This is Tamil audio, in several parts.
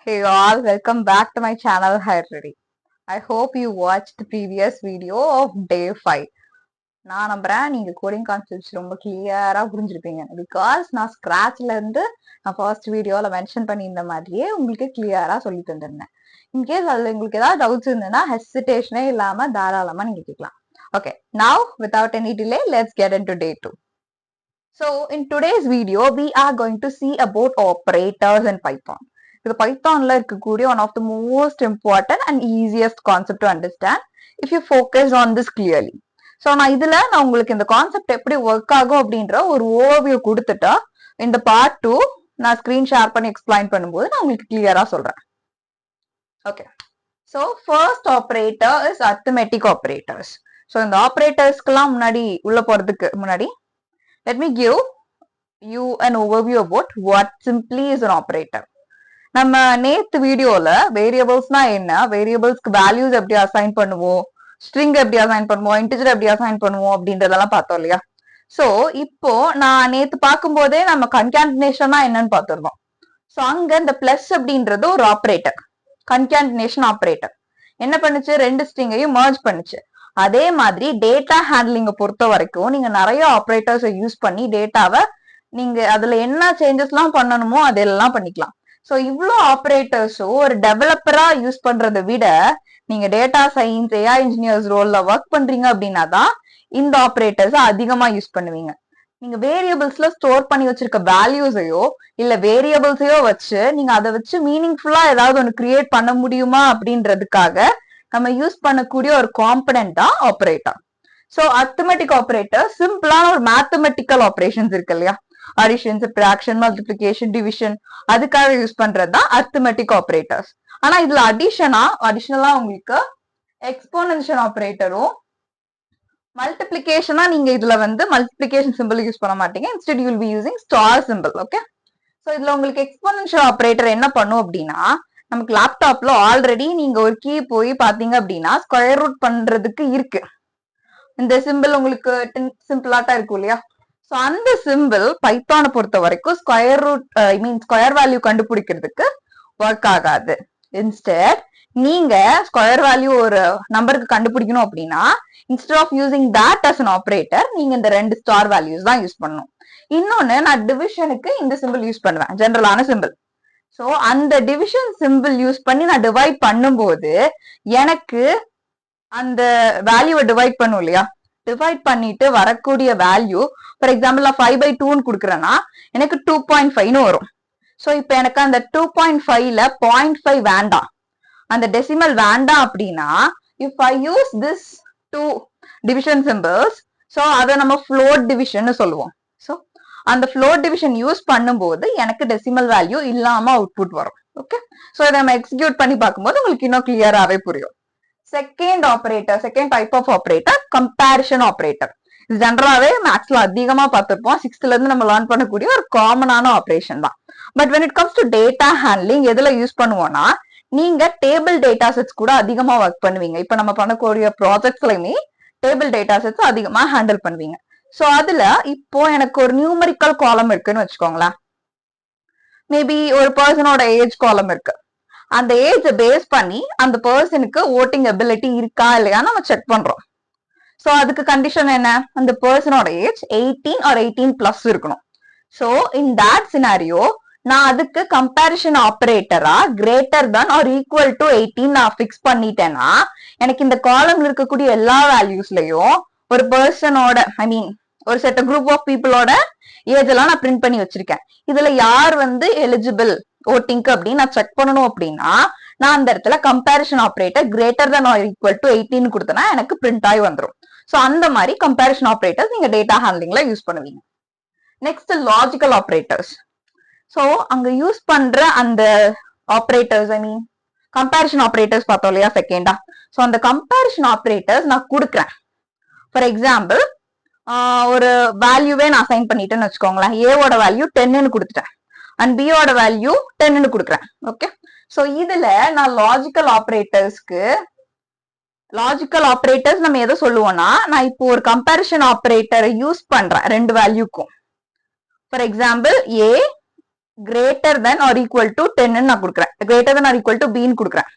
Hey all, welcome back to my channel Ternary. I hope you watched the previous video of day 5. நான் நம்புறேன் நீங்க கோடிங் கான்செப்ட்ஸ் ரொம்ப கிளியரா புரிஞ்சிருப்பீங்க பிகாஸ் நான் ஸ்கிராச்ல இருந்து நான் ஃபர்ஸ்ட் வீடியோல மென்ஷன் பண்ணியிருந்த மாதிரியே உங்களுக்கு கிளியரா சொல்லி தந்திருந்தேன். இன்கேஸ் அதுல உங்களுக்கு ஏதாவது டவுட்ஸ் இருந்ததுன்னா ஹெசிடேஷனே இல்லாம தாராளமா நீங்க கேட்கலாம். Okay, now without any delay, let's get into day 2. So in today's video, we are going to see about operators in Python. இது பைத்தான்ல இருக்கக்கூடிய one of the most important and easiest concept to understand if you focus on this clearly. So நான் உங்களுக்கு இந்த கான்செப்ட் எப்படி ஒர்க் ஆகும் அப்படின்ற ஒரு ஓவர்வியூ கொடுத்துட்டா இந்த பார்ட் 2 நான் ஸ்கிரீன் ஷேர் பண்ணி எக்ஸ்பிளைன் பண்ணும்போது நான் உங்களுக்கு கிளியரா சொல்றேன். Okay, so first operator is arithmetic operators. So இந்த ஆப்ரேட்டர்ஸ்க்கெல்லாம் முன்னாடி உள்ள போறதுக்கு முன்னாடி let me give you an overview about what simply is an operator. நம்ம நேத்து வீடியோல வேரியபிள்ஸ்னா என்ன, வேரியபிள்ஸ்க்கு வேல்யூஸ் எப்படி அசைன் பண்ணுவோம், ஸ்ட்ரிங் எப்படி அசைன் பண்ணுவோம், இன்டிஜர் எப்படி அசைன் பண்ணுவோம் அப்படின்றதெல்லாம் பார்த்தோம் இல்லையா. சோ இப்போ நான் நேத்து பார்க்கும்போதே நம்ம கன்கான்டினேஷனா என்னன்னு பார்த்திருந்தோம். சோ அங்க இந்த பிளஸ் அப்படின்றது ஒரு ஆப்ரேட்டர், கன்கான்டினேஷன் ஆப்ரேட்டர் என்ன பண்ணுச்சு, ரெண்டு ஸ்ட்ரிங்கையும் மர்ஜ் பண்ணுச்சு. அதே மாதிரி டேட்டா ஹேண்ட்லிங்க பொறுத்த வரைக்கும் நீங்க நிறைய ஆப்ரேட்டர்ஸை யூஸ் பண்ணி டேட்டாவை நீங்க அதுல என்ன சேஞ்சஸ் எல்லாம் பண்ணணுமோ அதெல்லாம் பண்ணிக்கலாம். சோ இவ்வளோ ஆப்ரேட்டர்ஸோ ஒரு டெவலப்பரா யூஸ் பண்றதை விட நீங்க டேட்டா சயின்ஸ் ஏஐ இன்ஜினியர்ஸ் ரோல்ல ஒர்க் பண்றீங்க அப்படின்னா தான் இந்த ஆப்ரேட்டர்ஸ் அதிகமா யூஸ் பண்ணுவீங்க. நீங்க வேரியபிள்ஸ்ல ஸ்டோர் பண்ணி வச்சிருக்க வேல்யூஸையோ இல்ல வேரியபிள்ஸையோ வச்சு நீங்க அதை வச்சு மீனிங்ஃபுல்லா ஏதாவது ஒன்று கிரியேட் பண்ண முடியுமா அப்படின்றதுக்காக நம்ம யூஸ் பண்ணக்கூடிய ஒரு காம்பனன்ட் தான் ஆப்ரேட்டர். சோ அரித்மெட்டிக் ஆப்ரேட்டர் சிம்பிளான ஒரு மேத்தமெட்டிக்கல் ஆப்ரேஷன்ஸ் இருக்கு இல்லையா, அடிஷன், சப்ட்ராக்ஷன், மல்டிப்ளிகேஷன், டிவிஷன், அதுக்காக யூஸ் பண்றதுதான் அரித்மெட்டிக் ஆப்ரேட்டர்ஸ். ஆனா இதுல அடிஷனலா உங்களுக்கு எக்ஸ்போனன்ஷியல் ஆப்ரேட்டரும் மல்டிப்ளிகேஷனா நீங்க இதுல வந்து மல்டிப்ளிகேஷன் சிம்பிள் யூஸ் பண்ண மாட்டீங்க, instead you will be using star simple. Okay, so இதுல உங்களுக்கு எக்ஸ்போனன்ஷியல் ஆப்ரேட்டர் என்ன பண்ணும் அப்படின்னா, நமக்கு லேப்டாப்ல ஆல்ரெடி நீங்க ஒரு கீ போய் பாத்தீங்க அப்படின்னா ஸ்கொயர் ரூட் பண்றதுக்கு இருக்கு. இந்த சிம்பிள் உங்களுக்கு சிம்பிளாட்டா இருக்கும் இல்லையா. சோ அந்த சிம்பிள் பைத்தானை பொறுத்த வரைக்கும் ஸ்கொயர் ரூட் ஸ்கொயர் வேல்யூ கண்டுபிடிக்கிறதுக்கு ஒர்க் ஆகாது. இன்ஸ்டெட் நீங்க ஸ்கொயர் வேல்யூ ஒரு நம்பருக்கு கண்டுபிடிக்கணும் அப்படின்னா instead of using that as an operator நீங்க இந்த ரெண்டு ஸ்டார் வேல்யூஸ் தான் யூஸ் பண்ணணும். இன்னொன்னு நான் டிவிஷனுக்கு இந்த சிம்பிள் யூஸ் பண்ணுவேன், ஜெனரலான சிம்பிள். சோ அந்த டிவிஷன் சிம்பிள் யூஸ் பண்ணி நான் டிவைட் பண்ணும்போது எனக்கு அந்த வேல்யூவை டிவைட் பண்ணும் இல்லையா, டிவைட் பண்ணிட்டு வரக்கூடிய வேல்யூ ஃபார் எக்ஸாம்பிள் நான் 5/2 கொடுக்குறேன்னா எனக்கு 2.5 வரும். சோ இப்போ எனக்கு அந்த 2.5ல 0.5 வேண்டாம், அந்த டெசிமல் வேண்டாம் அப்படின்னா if I use this two division symbols, so அதை நம்ம ஃப்ளோட் டிவிஷன் சொல்லுவோம். சோ அந்த ஃப்ளோட் டிவிஷன் யூஸ் பண்ணும்போது எனக்கு டெசிமல் வேல்யூ இல்லாம அவுட்புட் வரும். ஓகே, சோ இதை நம்ம எக்ஸிக்யூட் பண்ணி பார்க்கும்போது உங்களுக்கு இன்னும் கிளியராகவே புரியும். Second operator, second type of operator comparison operator. இது ஜெனரலாவே மேக்ஸ்ல அதிகமா பார்த்திருப்போம், 6th இருந்து நம்ம லேர்ன் பண்ணக்கூடிய ஒரு காமனான ஆப்ரேஷன் தான். But when it comes to data handling எதுல யூஸ் பண்ணுவோம்னா, நீங்க டேபிள் டேட்டா செட்ஸ் கூட அதிகமா ஒர்க் பண்ணுவீங்க. இப்ப நம்ம பண்ணக்கூடிய ப்ராஜெக்ட்ஸ்லயுமே டேபிள் டேட்டா செட்ஸ் அதிகமா ஹேண்டில் பண்ணுவீங்க. சோ அதுல இப்போ எனக்கு ஒரு நியூமரிக்கல் காலம் இருக்குன்னு வச்சுக்கோங்களேன், மேபி ஒரு பர்சனோட ஏஜ் காலம் இருக்கு. அந்த ஏஜ் பேஸ் பண்ணி அந்த பர்சனுக்கு ஓட்டிங் எபிலிட்டி இருக்கா இல்லையா நம்ம செக் பண்றோம். சோ அதுக்கு கண்டிஷன் என்ன, அந்த பர்சனோட ஏஜ் 18 or 18+ இருக்கணும். சோ இன் தட் சினாரியோ நான் அதுக்கு கம்பேரிஷன் ஆப்ரேட்டரா greater than or equal to 18 நான் பிக்ஸ் பண்ணிட்டேன்னா எனக்கு இந்த காலம்ல இருக்கக்கூடிய எல்லா வேல்யூஸ்லயும் ஒரு பர்சனோட ஒரு செட் குரூப் ஆஃப் பீப்புளோட ஏஜ் எல்லாம் நான் பிரிண்ட் பண்ணி வச்சிருக்கேன். இதுல யார் வந்து எலிஜிபிள் ஓட்டிங்க்கு அப்படின்னு நான் செக் பண்ணணும் அப்படின்னா நான் அந்த இடத்துல comparison operator greater than or equal to 18 கொடுத்தனா எனக்கு பிரிண்ட் ஆகி வந்துடும். சோ அந்த மாதிரி கம்பேரிஷன் ஆப்ரேட்டர்ஸ் நீங்க டேட்டா ஹேண்ட்லிங்ல யூஸ் பண்ணுவீங்க. Next logical operators. சோ அங்க யூஸ் பண்ற அந்த ஆப்ரேட்டர்ஸ் கம்பேரிஷன் ஆப்ரேட்டர்ஸ் பார்த்தோம் இல்லையா செகண்டா. சோ அந்த கம்பேரிஷன் ஆப்ரேட்டர்ஸ் நான் கொடுக்குறேன். ஃபார் எக்ஸாம்பிள் ஒரு வேல்யூவே நான் அசைன் பண்ணிட்டேன்னு வச்சுக்கோங்களேன், ஏவோட வேல்யூ 10ன்னு கொடுத்துட்டேன் அண்ட் பியோட வேல்யூ 10ன்னு கொடுக்குறேன். ஓகே, சோ இதுல நான் லாஜிக்கல் ஆப்ரேட்டர்ஸ் நம்ம எதை சொல்லுவோம்னா, நான் இப்போ ஒரு கம்பேரிஷன் ஆப்ரேட்டரை யூஸ் பண்றேன் ரெண்டு வேல்யூக்கும். For example a greater than or equal to 10 நான் கொடுக்குறேன். greater than or equal to b ன்னு கொடுக்குறேன்.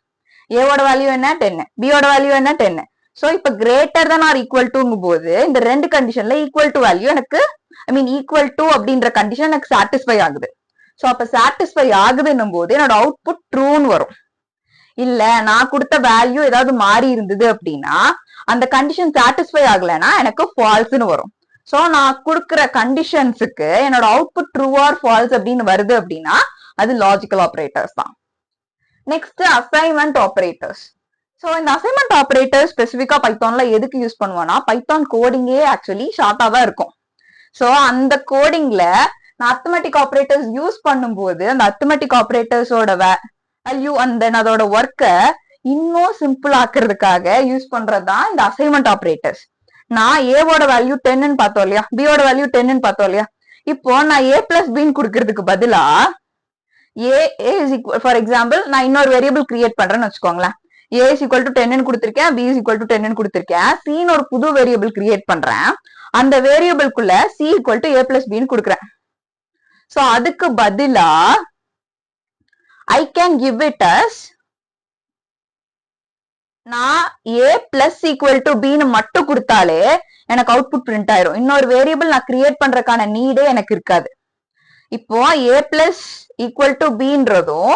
a ஓட வேல்யூ என்ன 10, b ஓட வேல்யூ என்ன 10. சோ இப்ப greater than or equal toங்கும் போது இந்த ரெண்டு கண்டிஷன்ல equal to வேல்யூ எனக்கு equal to அப்படின்ற கண்டிஷன் எனக்கு சாட்டிஸ்ஃபை ஆகுது. சோ அப்ப சாட்டிஸ்ஃபை ஆகுதுன்னும் போது என்னோட அவுட்புட் ட்ரூன்னு வரும். இல்ல நான் கொடுத்த வேல்யூ ஏதாவது மாறி இருந்தது அப்படின்னா அந்த கண்டிஷன் சாட்டிஸ்ஃபை ஆகலைன்னா எனக்கு ஃபால்ஸ்னு வரும். சோ நான் கொடுக்குற கண்டிஷன்ஸுக்கு என்னோட அவுட்புட் ட்ரூ ஆர் ஃபால்ஸ் அப்படின்னு வருது அப்படின்னா அது லாஜிக்கல் ஆபரேட்டர்ஸ் தான். Next assignment operators. சோ இந்த அசைன்மெண்ட் ஆபரேட்டர் ஸ்பெசிபிக்கா பைத்தான்ல எதுக்கு யூஸ் பண்ணுவோம்னா பைத்தான் கோடிங்கே ஆக்சுவலி ஷார்ட்டா தான் இருக்கும். சோ அந்த கோடிங்ல நான் அரித்மெட்டிக் ஆபரேட்டர்ஸ் யூஸ் பண்ணும்போது அந்த அரித்மெட்டிக் ஆபரேட்டர்ஸோட வேல்யூ அந்த அதோட ஒர்க்கை இன்னும் சிம்பிள் ஆக்குறதுக்காக யூஸ் பண்றதுதான் இந்த அசைன்மெண்ட் ஆபரேட்டர்ஸ். நான் ஏவோட வேல்யூ 10ன்னு பார்த்தோம் இல்லையா, பியோட வேல்யூ 10ன்னு பார்த்தோம் இல்லையா. இப்போ நான் a பிளஸ் பின்னு கொடுக்கறதுக்கு பதிலா a is equal, for example நான் இன்னொரு வேரியபிள் கிரியேட் பண்றேன்னு வச்சுக்கோங்களேன். a is equal to 10ன்னு கொடுத்திருக்கேன், b is equal to 10ன்னு கொடுத்திருக்கேன். c ன்னு ஒரு புது வேரியபிள் கிரியேட் பண்றேன். அந்த வேரியபிள்குள்ள c equal to a plus பின்னு கொடுக்குறேன். சோ அதுக்கு பதிலா I can give it as நான் a plus equal to b ன்னு மட்டும் கொடுத்தாலே எனக்கு அவுட்புட் பிரிண்ட் ஆயிரும். இன்னொரு வேரியபிள் நான் கிரியேட் பண்றதுக்கான நீடே எனக்கு இருக்காது. இப்போ a பிளஸ் ஈக்குவல் டு bன்றதும்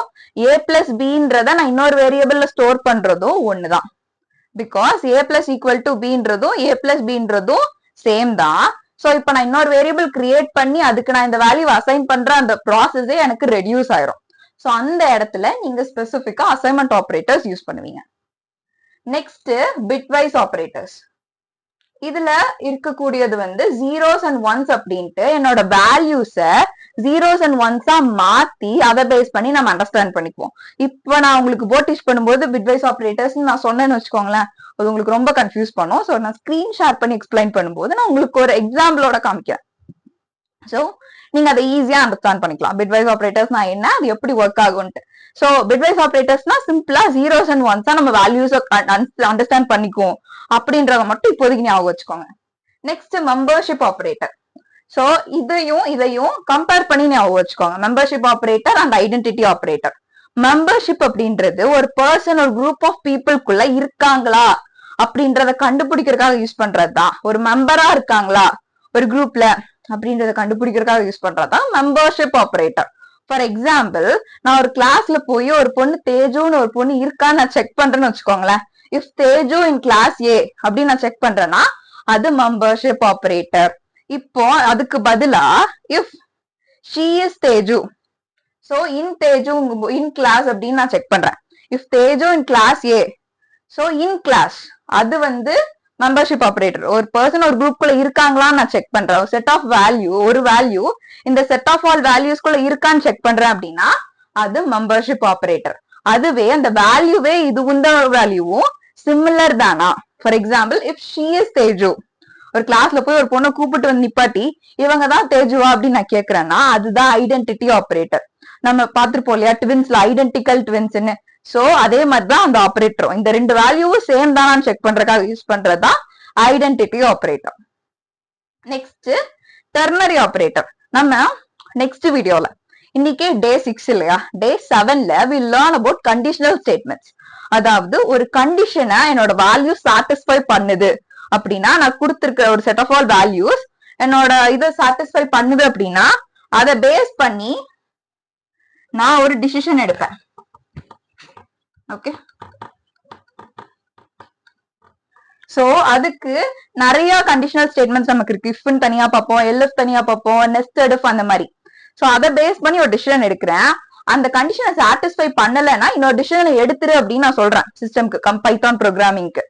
a பிளஸ் bன்றத நான் இன்னொரு வேரியபிள்ல ஸ்டோர் பண்றதும் ஒண்ணுதான். Because a plus equal to bன்றதும் a பிளஸ் bன்றதும் சேம் தான். சோ இப்போ நான் இன்னொரு வேரியபிள் கிரியேட் பண்ணி அதுக்கு நான் இந்த வேல்யூ அசைன் பண்ற அந்த ப்ராசஸே எனக்கு ரெடியூஸ் ஆயிரும். சோ அந்த இடத்துல நீங்க ஸ்பெசிபிக்கா அசைன்மெண்ட் ஆபரேட்டர்ஸ் யூஸ் பண்ணுவீங்க. Next bitwise operators. இதுல இருக்கக்கூடியது ஜீரோஸ் அண்ட் ஒன்ஸ் அப்படின்ட்டு என்னோட வேல்யூஸ ஜீரோஸ் அண்ட் ஒன்ஸா மாத்தி அதை பேஸ் பண்ணி நம்ம அண்டர்ஸ்டாண்ட் பண்ணிக்குவோம். இப்போ நான் உங்களுக்கு போர்ட் டீச் பண்ணும்போது பிட்வைஸ் ஆபரேட்டர்ஸ் நான் சொன்னேன்னு வச்சுக்கோங்களேன், அது உங்களுக்கு ரொம்ப கன்ஃபியூஸ் பண்ணும். ஸோ நான் ஸ்கிரீன் ஷேர் பண்ணி எக்ஸ்பிளைன் பண்ணும்போது நான் உங்களுக்கு ஒரு எக்ஸாம்பிளோட காமிக்கிறேன். சோ நீங்க அதை ஈஸியா அண்டர்ஸ்டாண்ட் பண்ணிக்கலாம். பிட்வைஸ் ஆபரேட்டர்ஸ்னா என்ன, அது எப்படி ஒர்க் ஆகும்ட்டு. சோ பிட்வைஸ் ஆபரேட்டர்ஸ்னா சிம்பிளா ஜீரோஸ் அண்ட் ஒன்ஸா நம்ம வேல்யூஸ் அண்டர்ஸ்டாண்ட் பண்ணிக்குவோம் அப்படின்றத மட்டும் இப்போதைக்கு ஞாபகம் வச்சுக்கோங்க. Next membership operator. சோ இதையும் கம்பேர் பண்ணி ஞாபகம் வச்சுக்கோங்க. Membership operator and identity operator. Membership அப்படின்றது ஒரு பர்சன் ஒரு குரூப் ஆஃப் பீப்புளுக்குள்ள இருக்காங்களா அப்படின்றத கண்டுபிடிக்கிறதுக்காக யூஸ் பண்றதுதான். ஒரு மெம்பரா இருக்காங்களா ஒரு குரூப்ல அப்படின்றத கண்டுபிடிக்கிறதுக்காக யூஸ் பண்றதுதான் மெம்பர்ஷிப் ஆபரேட்டர். ஃபார் எக்ஸாம்பிள் நான் ஒரு கிளாஸ்ல போய் ஒரு பொண்ணு தேஜுன்னு ஒரு பொண்ணு இருக்கான்னு நான் செக் பண்றேன்னு வச்சுக்கோங்களேன். இஃப் தேஜு இன் கிளாஸ் ஏ அப்படின்னு நான் செக் பண்றேன்னா அது மெம்பர்ஷிப் ஆபரேட்டர். இப்போ அதுக்கு பதிலா if she is Teju, so in Teju in class அப்படின்னு நான் செக் பண்றேன். If Teju in class A, so in class அது மெம்பர்ஷிப் ஆபரேட்டர். ஒரு பர்சன் ஒரு குரூப்குள்ள இருக்காங்களான்னு நான் செக் பண்றேன். ஒரு செட் ஆஃப் வேல்யூ ஒரு வேல்யூ இந்த செட் ஆஃப் ஆல் வேல்யூஸ்குள்ள இருக்கான்னு செக் பண்றேன் அப்படின்னா அது மெம்பர்ஷிப் ஆபரேட்டர். அதுவே அந்த வேல்யூவே இது இந்த வேல்யூவும் சிமிலர் தானா. For example if she is Teju, ஒரு கிளாஸ்ல போய் ஒரு பொண்ணை கூப்பிட்டு வந்து நிப்பாட்டி இவங்க தான் தேஜுவா அப்படின்னு நான் கேக்குறேன்னா அதுதான் ஐடென்டிட்டி ஆபரேட்டர். நம்ம பார்த்திருப்போம் இல்லையா ட்வின்ஸ்ல ஐடென்டிக்கல் ட்வின்ஸ்ன்னு. சோ அதே மாதிரிதான் அந்த ஆபரேட்டரும் இந்த ரெண்டு வேல்யூவும் சேம் தானான்னு செக் பண்றதுக்காக யூஸ் பண்றதுதான் identity operator. Next ternary operator. நம்ம நெக்ஸ்ட் வீடியோல இன்னைக்கு டே 6 இல்லையா, டே 7ல we learn about conditional statements. அதாவது ஒரு கண்டிஷனை என்னோட வேல்யூ சாட்டிஸ்ஃபை பண்ணுது அப்படின்னா நான் கொடுத்திருக்கிற ஒரு செட் ஆஃப் ஆல் வேல்யூஸ் என்னோட இதை சாட்டிஸ்ஃபை பண்ணுது அப்படின்னா அதை பேஸ் பண்ணி நான் ஒரு டிசிஷன் எடுப்பேன். ஓகே, சோ அதுக்கு நிறைய கண்டிஷனல் ஸ்டேட்மெண்ட்ஸ் நமக்கு இருக்கு. இஃப் தனியா பார்ப்போம், எல்எஃப் தனியா பார்ப்போம், நெஸ்டட் இஃப் அந்த மாதிரி. சோ அதை பேஸ் பண்ணி ஒரு டிசிஷன் எடுக்கிறேன். அந்த கண்டிஷனை சாட்டிஸ்ஃபை பண்ணலைன்னா இன்னொரு டிசிஷனை எடுத்துரு அப்படின்னு நான் சொல்றேன் சிஸ்டம்க்கு, பைத்தான் ப்ரோக்ராமிங்க்கு.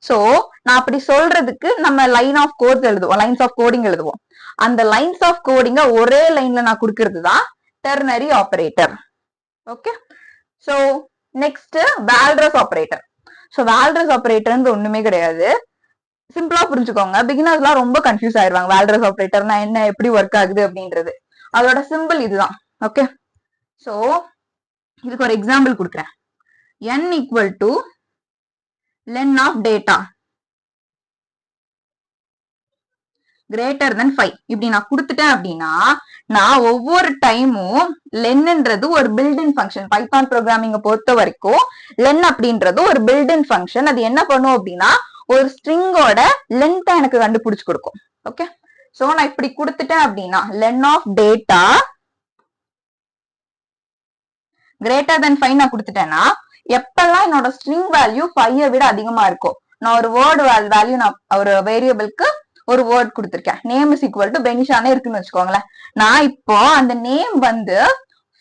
சோ நான் அப்படி சொல்றதுக்கு நம்ம லைன் ஆஃப் கோட்ஸ் எழுதுவோம், லைன்ஸ் ஆஃப் கோடிங் எழுதுவோம். அந்த லைன்ஸ் ஆஃப் கோடிங்க ஒரே லைன்ல நான் கொடுக்கறது தான் ternary operator. Okay, so next walrus operator. So walrus operator ஒண்ணுமே கிடையாது. சிம்பிளா புரிஞ்சுக்கோங்க, பிகினர்ஸ் எல்லாம் ரொம்ப கன்ஃபியூஸ் ஆயிருவாங்க. வால்ரஸ் ஆபரேட்டர்னா என்ன, எப்படி ஒர்க் ஆகுது அப்படின்றது. அதோட சிம்பிள் இதுதான். ஓகே, சோ இதுக்கு ஒரு எக்ஸாம்பிள் கொடுக்குறேன். n equal to len of data. Greater than 5 இப்படி நான் கொடுத்துட்டேன் அப்படின்னா நான் ஒவ்வொரு டைமும் லென்ன்றது ஒரு பில்டின் ஃபங்க்ஷன். பைத்தான் ப்ரோக்ராமிங்க பொறுத்த வரைக்கும் லென் அப்படின்றது ஒரு பில்டின் ஃபங்க்ஷன். அது என்ன பண்ணும் அப்படின்னா ஒரு ஸ்ட்ரிங்கோட லென்த்தை எனக்கு கண்டுபிடிச்சு கொடுக்கும். ஓகே, சோ நான் இப்படி கொடுத்துட்டேன் அப்படின்னா len of data greater than 5 நான் கொடுத்துட்டேன்னா எப்பெல்லாம் என்னோட ஸ்ட்ரிங் வேல்யூ 5 விட அதிகமா இருக்கும், நான் ஒரு வேர்டு வேல்யூ நான் ஒரு வேரியபிளுக்கு ஒரு வேர்ட் கொடுத்திருக்கேன், நேம் இஸ் ஈக்குவல் டு பெனிஷானே இருக்குன்னு வச்சுக்கோங்களேன். நான் இப்போ அந்த நேம் வந்து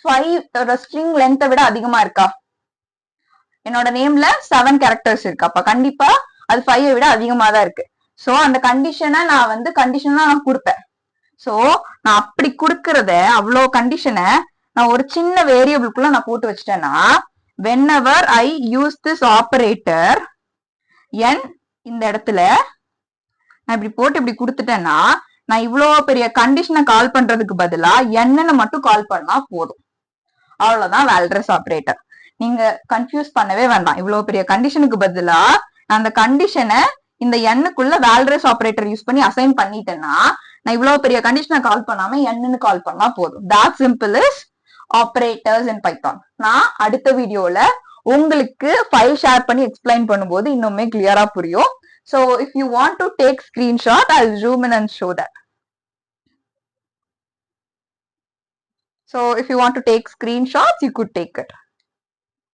5 ஸ்ட்ரிங் லென்த்தை விட அதிகமா இருக்கா, என்னோட நேம்ல 7 கேரக்டர்ஸ் இருக்கு, அப்ப கண்டிப்பா அது 5 விட அதிகமா தான் இருக்கு. சோ அந்த கண்டிஷனை நான் வந்து கண்டிஷனா நான் கொடுப்பேன். சோ நான் அப்படி கொடுக்கறத அவ்வளோ கண்டிஷனை நான் ஒரு சின்ன வேரியபிளுக்குள்ள நான் போட்டு வச்சிட்டேன்னா whenever I use this operator n இந்த இடத்துல நான் இப்படி போட்டு இப்படி கொடுத்துட்டேன்னா நான் இவ்வளவு பெரிய கண்டிஷனை கால் பண்றதுக்கு பதிலா என்னன்னு மட்டும் கால் பண்ணா போதும். அவ்வளவுதான் வேல்ட்ரஸ் ஆபரேட்டர். நீங்க கன்ஃபியூஸ் பண்ணவே வேண்டாம். இவ்வளவு பெரிய கண்டிஷனுக்கு பதிலா நான் அந்த கண்டிஷனை இந்த எண்ணுக்குள்ள வேல்ட்ரஸ் ஆபரேட்டர் யூஸ் பண்ணி அசைன் பண்ணிட்டேன்னா நான் இவ்வளவு பெரிய கண்டிஷனை கால் பண்ணாம என்னன்னு கால் பண்ணா போதும். that simple is operators in Python. நான் அடுத்த வீடியோல உங்களுக்கு ஃபைல் ஷேர் பண்ணி எக்ஸ்பிளைன் பண்ணும்போது இன்னுமே கிளியரா புரியும். So if you want to take screenshot, I'll zoom in and show that. So if you want to take screenshots, you could take it.